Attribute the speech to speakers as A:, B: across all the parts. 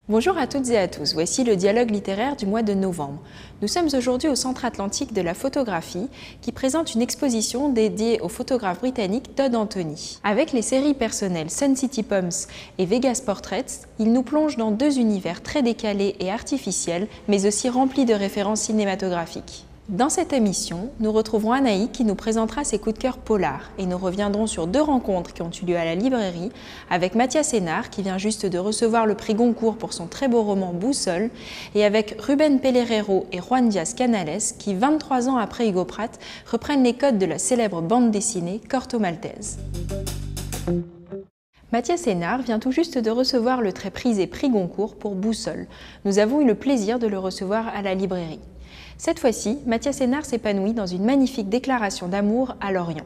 A: Bonjour à toutes et à tous, voici le dialogue littéraire du mois de novembre. Nous sommes aujourd'hui au Centre Atlantique de la photographie qui présente une exposition dédiée au photographe britannique Todd Anthony. Avec les séries personnelles Sun City Poems et Vegas Portraits, il nous plonge dans deux univers très décalés et artificiels, mais aussi remplis de références cinématographiques. Dans cette émission, nous retrouverons Anaï qui nous présentera ses coups de cœur polars et nous reviendrons sur deux rencontres qui ont eu lieu à la librairie avec Mathias Hénard qui vient juste de recevoir le prix Goncourt pour son très beau roman Boussole et avec Rubén Pelerero et Juan Diaz-Canales qui, 23 ans après Hugo Pratt, reprennent les codes de la célèbre bande dessinée Corto Maltese. Mathias Hénard vient tout juste de recevoir le très prisé prix Goncourt pour Boussole. Nous avons eu le plaisir de le recevoir à la librairie. Cette fois-ci, Mathias Hénard s'épanouit dans une magnifique déclaration d'amour à l'Orient.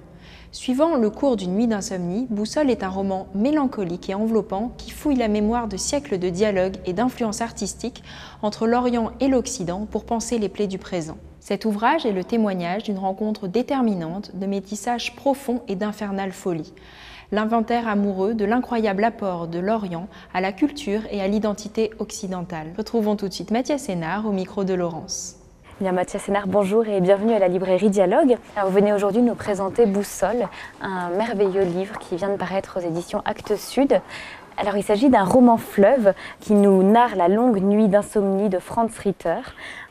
A: Suivant le cours d'une nuit d'insomnie, Boussole est un roman mélancolique et enveloppant qui fouille la mémoire de siècles de dialogues et d'influences artistiques entre l'Orient et l'Occident pour penser les plaies du présent. Cet ouvrage est le témoignage d'une rencontre déterminante, de métissage profond et d'infernale folie. L'inventaire amoureux de l'incroyable apport de l'Orient à la culture et à l'identité occidentale. Retrouvons tout de suite Mathias Hénard au micro de Laurence.
B: Bien, Mathias Hénard, bonjour et bienvenue à la librairie Dialogue. Alors, vous venez aujourd'hui nous présenter Boussole, un merveilleux livre qui vient de paraître aux éditions Actes Sud. Alors, il s'agit d'un roman fleuve qui nous narre la longue nuit d'insomnie de Franz Ritter,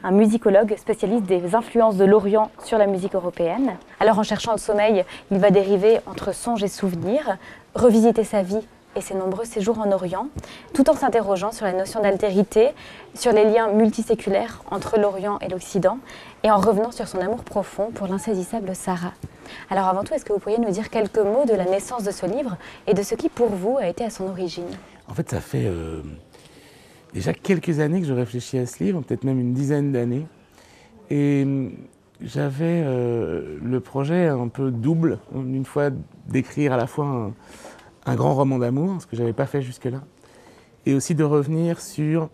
B: un musicologue spécialiste des influences de l'Orient sur la musique européenne. Alors, en cherchant le sommeil, il va dériver entre songes et souvenirs, revisiter sa vie et ses nombreux séjours en Orient, tout en s'interrogeant sur la notion d'altérité, sur les liens multiséculaires entre l'Orient et l'Occident, et en revenant sur son amour profond pour l'insaisissable Sarah. Alors avant tout, est-ce que vous pourriez nous dire quelques mots de la naissance de ce livre et de ce qui, pour vous, a été à son origine?
C: En fait, ça fait déjà quelques années que je réfléchis à ce livre, peut-être même une dizaine d'années, et j'avais le projet un peu double, une fois d'écrire à la fois un grand roman d'amour, ce que je n'avais pas fait jusque-là, et aussi de revenir sur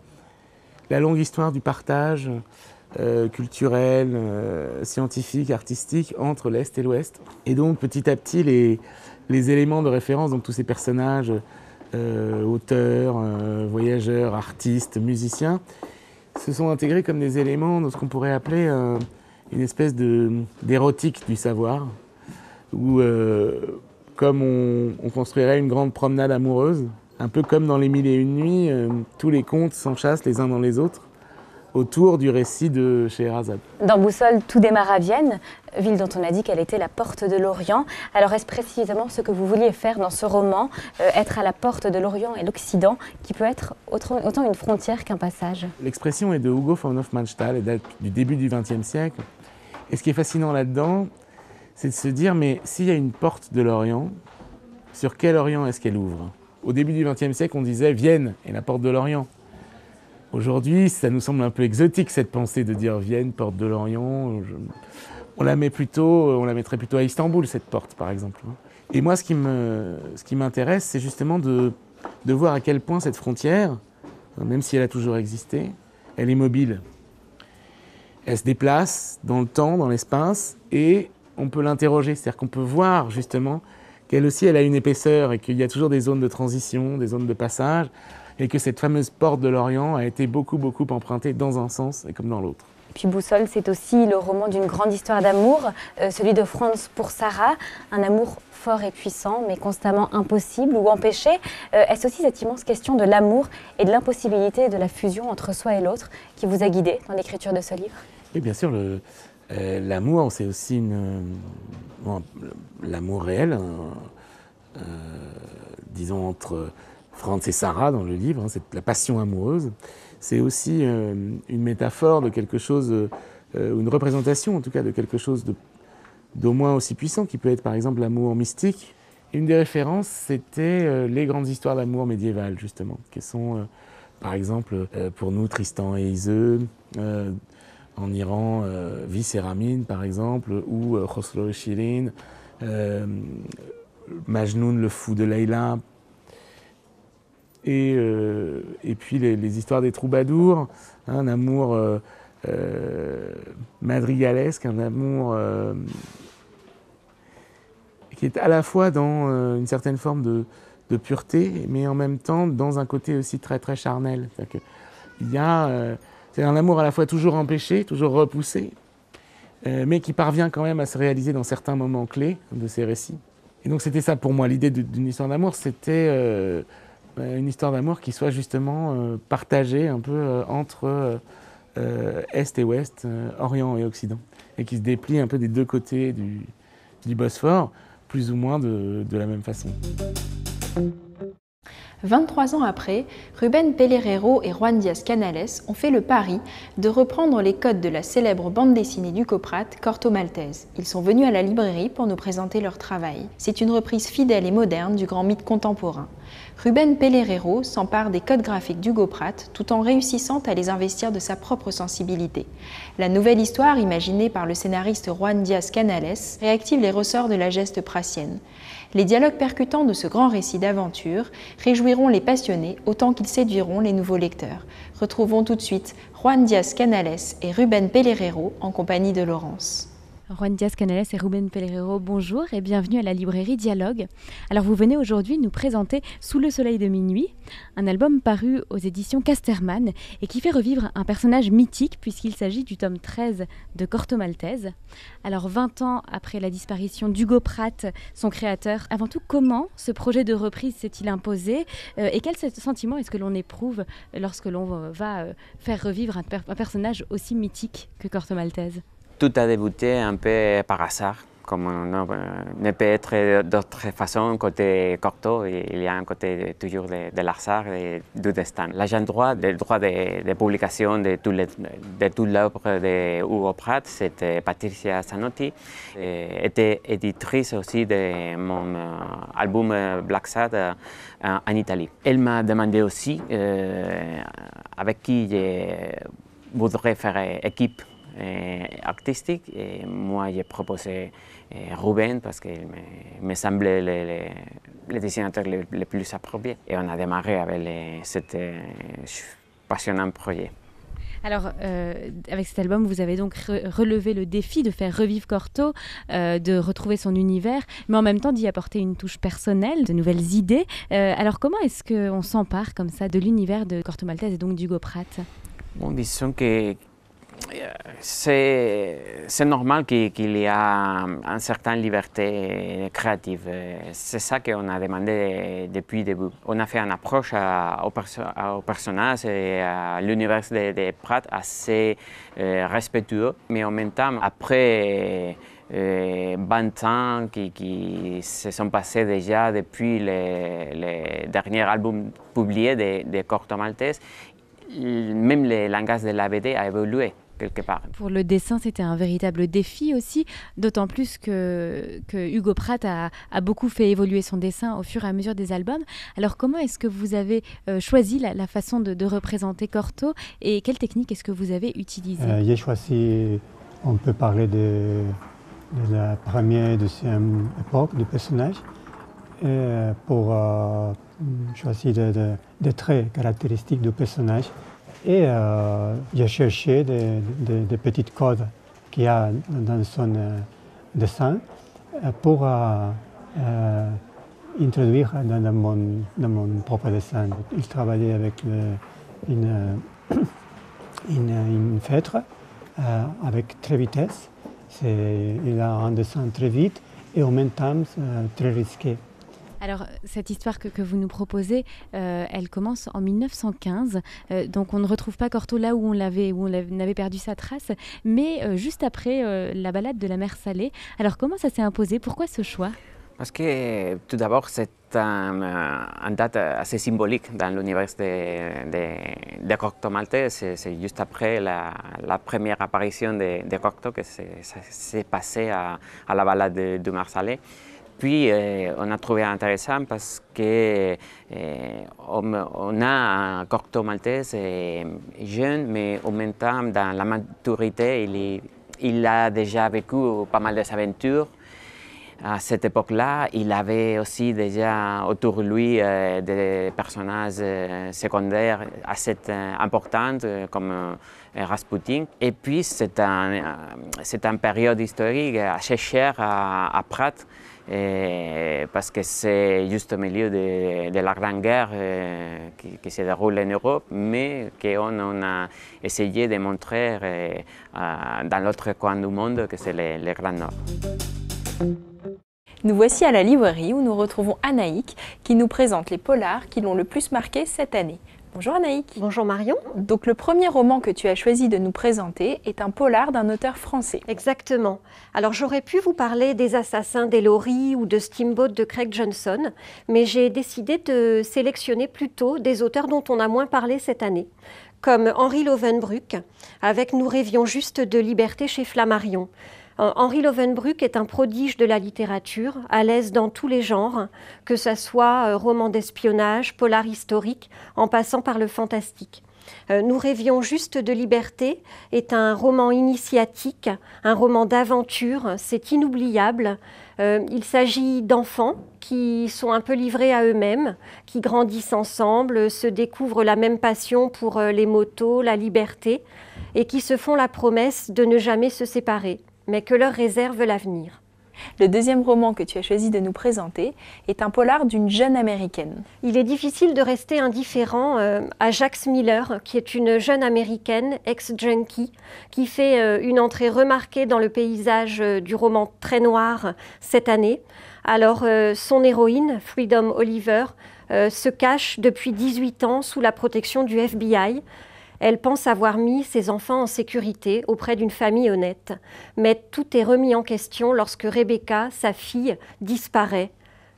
C: la longue histoire du partage culturel, scientifique, artistique entre l'Est et l'Ouest. Et donc petit à petit, les éléments de référence, donc tous ces personnages, auteurs, voyageurs, artistes, musiciens, se sont intégrés comme des éléments de ce qu'on pourrait appeler une espèce d'érotique du savoir, où comme on construirait une grande promenade amoureuse, un peu comme dans Les Mille et Une Nuits, tous les contes s'enchâssent les uns dans les autres autour du récit de Scheherazade.
B: Dans Boussole, tout démarre à Vienne, ville dont on a dit qu'elle était la porte de l'Orient. Alors est-ce précisément ce que vous vouliez faire dans ce roman, être à la porte de l'Orient et l'Occident, qui peut être autant une frontière qu'un passage?
C: L'expression est de Hugo von Hofmannsthal, et date du début du XXe siècle. Et ce qui est fascinant là-dedans, c'est de se dire, mais s'il y a une porte de l'Orient, sur quel Orient est-ce qu'elle ouvre? Au début du XXe siècle, on disait Vienne est la porte de l'Orient. Aujourd'hui, ça nous semble un peu exotique, cette pensée de dire Vienne, porte de l'Orient. On la mettrait plutôt à Istanbul, cette porte, par exemple. Et moi, ce qui m'intéresse, c'est justement de voir à quel point cette frontière, même si elle a toujours existé, elle est mobile. Elle se déplace dans le temps, dans l'espace, et on peut l'interroger. C'est-à-dire qu'on peut voir, justement, qu'elle aussi, elle a une épaisseur, et qu'il y a toujours des zones de transition, des zones de passage, et que cette fameuse porte de l'Orient a été beaucoup empruntée dans un sens et comme dans l'autre.
B: Puis Boussole, c'est aussi le roman d'une grande histoire d'amour, celui de Franz pour Sarah, un amour fort et puissant, mais constamment impossible ou empêché. Est-ce aussi cette immense question de l'amour et de l'impossibilité de la fusion entre soi et l'autre qui vous a guidé dans l'écriture de ce livre?
C: Oui, bien sûr, l'amour, c'est aussi l'amour réel, disons entre Franz et Sarah dans le livre, c'est la passion amoureuse. C'est aussi une métaphore de quelque chose, une représentation en tout cas de quelque chose d'au moins aussi puissant qui peut être par exemple l'amour mystique. Une des références, c'était les grandes histoires d'amour médiévales justement, qui sont par exemple pour nous Tristan et Iseult, en Iran Vis et Ramin par exemple, ou Khosrow et Shirin, Majnoun le fou de Leïla. Et puis les histoires des troubadours, un amour madrigalesque, un amour qui est à la fois dans une certaine forme de pureté, mais en même temps dans un côté aussi très très charnel. C'est un amour à la fois toujours empêché, toujours repoussé, mais qui parvient quand même à se réaliser dans certains moments clés de ces récits. Et donc c'était ça pour moi, l'idée d'une histoire d'amour, c'était une histoire d'amour qui soit justement partagée un peu entre Est et Ouest, Orient et Occident, et qui se déplie un peu des deux côtés du Bosphore, plus ou moins de la même façon.
A: 23 ans après, Rubén Pelerero et Juan Díaz-Canales ont fait le pari de reprendre les codes de la célèbre bande dessinée d'Hugo Pratt, Corto Maltese. Ils sont venus à la librairie pour nous présenter leur travail. C'est une reprise fidèle et moderne du grand mythe contemporain. Rubén Pelerero s'empare des codes graphiques d'Hugo Pratt tout en réussissant à les investir de sa propre sensibilité. La nouvelle histoire, imaginée par le scénariste Juan Díaz-Canales, réactive les ressorts de la geste prassienne. Les dialogues percutants de ce grand récit d'aventure réjouiront les passionnés autant qu'ils séduiront les nouveaux lecteurs. Retrouvons tout de suite Juan Díaz-Canales et Rubén Pelerero en compagnie de Laurence.
B: Juan Díaz-Canales et Rubén Pelerero, bonjour et bienvenue à la librairie Dialogue. Alors vous venez aujourd'hui nous présenter Sous le soleil de minuit, un album paru aux éditions Casterman et qui fait revivre un personnage mythique puisqu'il s'agit du tome 13 de Corto Maltese. Alors 20 ans après la disparition d'Hugo Pratt, son créateur, avant tout comment ce projet de reprise s'est-il imposé et quel sentiment est-ce que l'on éprouve lorsque l'on va faire revivre un personnage aussi mythique que Corto Maltese?
D: Tout a débuté un peu par hasard, comme ne peut être d'autre façon côté Corto. Il y a un côté toujours de l'hasard et du destin. L'agent droit, le droit de publication de toute l'œuvre de Hugo Pratt, c'était Patricia Zanotti, était éditrice aussi de mon album Black Sad en Italie. Elle m'a demandé aussi avec qui je voudrais faire équipe artistique et moi j'ai proposé Rubén parce qu'il me semblait le dessinateur le plus approprié et on a démarré avec cet passionnant projet.
B: Alors, avec cet album, vous avez donc relevé le défi de faire revivre Corto, de retrouver son univers, mais en même temps d'y apporter une touche personnelle, de nouvelles idées. Alors, comment est-ce qu'on s'empare comme ça de l'univers de Corto Maltese et donc d'Hugo Pratt?
D: Bon, disons que c'est normal qu'il y a une certaine liberté créative. C'est ça qu'on a demandé depuis le début. On a fait une approche au personnage et à l'univers de Pratt assez respectueux, mais en même temps, après 20 ans qui se sont passés déjà depuis les derniers albums publiés de Corto Maltese, même le langage de la BD a évolué quelque part.
B: Pour le dessin, c'était un véritable défi aussi, d'autant plus que Hugo Pratt a beaucoup fait évoluer son dessin au fur et à mesure des albums. Alors comment est-ce que vous avez choisi la façon de représenter Corto et quelle technique est-ce que vous avez utilisée?
E: J'ai choisi, on peut parler de la première et deuxième époque du personnage pour choisir des traits caractéristiques du personnage. Et j'ai cherché des petites codes qu'il y a dans son dessin pour introduire dans mon propre dessin. Il travaillait avec une feutre avec très vitesse. Il a un dessin très vite et en même temps très risqué.
B: Alors, cette histoire que vous nous proposez, elle commence en 1915. Donc, on ne retrouve pas Corto là où on avait perdu sa trace, mais juste après la balade de la mer Salée. Alors, comment ça s'est imposé? Pourquoi ce choix?
D: Parce que tout d'abord, c'est une date assez symbolique dans l'univers de Corto Maltese. C'est juste après la première apparition de Corto que ça s'est passé à la balade de mer Salée. Puis, on a trouvé intéressant parce qu'on a un Corto Maltese jeune, mais en même temps, dans la maturité, il a déjà vécu pas mal d'aventures. À cette époque-là, il avait aussi déjà autour de lui des personnages secondaires assez importants comme Rasputin. Et puis, c'est une période historique assez chère à Pratt parce que c'est juste au milieu de la Grande Guerre qui se déroule en Europe, mais qu'on a essayé de montrer dans l'autre coin du monde, que c'est le Grand Nord.
A: Nous voici à la librairie où nous retrouvons Anaïk qui nous présente les polars qui l'ont le plus marqué cette année. Bonjour Anaïk.
F: Bonjour Marion.
A: Donc le premier roman que tu as choisi de nous présenter est un polar d'un auteur français.
F: Exactement. Alors j'aurais pu vous parler des Assassins d'Ellory ou de Steamboat de Craig Johnson, mais j'ai décidé de sélectionner plutôt des auteurs dont on a moins parlé cette année, comme Henri Lovenbruck, avec Nous rêvions juste de liberté chez Flammarion. Henri Lovenbruck est un prodige de la littérature, à l'aise dans tous les genres, que ce soit roman d'espionnage, polar historique, en passant par le fantastique. Nous rêvions juste de liberté est un roman initiatique, un roman d'aventure, c'est inoubliable. Il s'agit d'enfants qui sont un peu livrés à eux-mêmes, qui grandissent ensemble, se découvrent la même passion pour les motos, la liberté, et qui se font la promesse de ne jamais se séparer, mais que leur réserve l'avenir.
A: Le deuxième roman que tu as choisi de nous présenter est un polar d'une jeune américaine.
F: Il est difficile de rester indifférent à Jax Miller, qui est une jeune américaine, ex-junkie, qui fait une entrée remarquée dans le paysage du roman très noir cette année. Alors, son héroïne, Freedom Oliver, se cache depuis 18 ans sous la protection du FBI. Elle pense avoir mis ses enfants en sécurité auprès d'une famille honnête. Mais tout est remis en question lorsque Rebecca, sa fille, disparaît.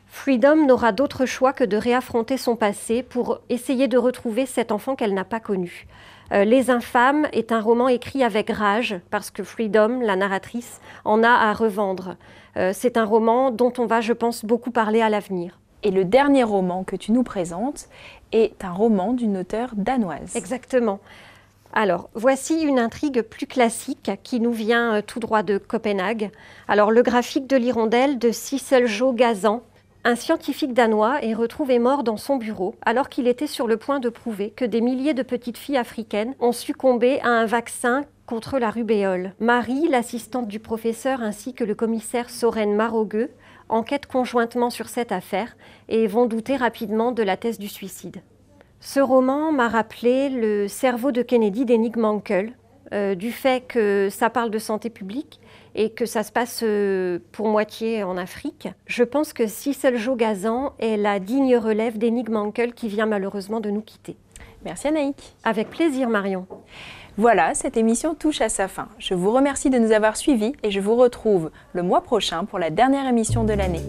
F: Freedom n'aura d'autre choix que de réaffronter son passé pour essayer de retrouver cet enfant qu'elle n'a pas connu. Les Infâmes est un roman écrit avec rage parce que Freedom, la narratrice, en a à revendre. C'est un roman dont on va, je pense, beaucoup parler à l'avenir.
A: Et le dernier roman que tu nous présentes est un roman d'une auteure danoise.
F: Exactement. Alors, voici une intrigue plus classique qui nous vient tout droit de Copenhague. Alors, le graphique de l'hirondelle de Sissel-Jo Gazan. Un scientifique danois est retrouvé mort dans son bureau alors qu'il était sur le point de prouver que des milliers de petites filles africaines ont succombé à un vaccin contre la rubéole. Marie, l'assistante du professeur, ainsi que le commissaire Soren Marogueux, enquêtent conjointement sur cette affaire et vont douter rapidement de la thèse du suicide. Ce roman m'a rappelé le cerveau de Kennedy d'Ennig Mankell, du fait que ça parle de santé publique et que ça se passe pour moitié en Afrique. Je pense que Sissel-Jo Gazan est la digne relève d'Ennig Mankell qui vient malheureusement de nous quitter.
A: Merci Anaïk.
F: Avec plaisir Marion.
A: Voilà, cette émission touche à sa fin. Je vous remercie de nous avoir suivis et je vous retrouve le mois prochain pour la dernière émission de l'année.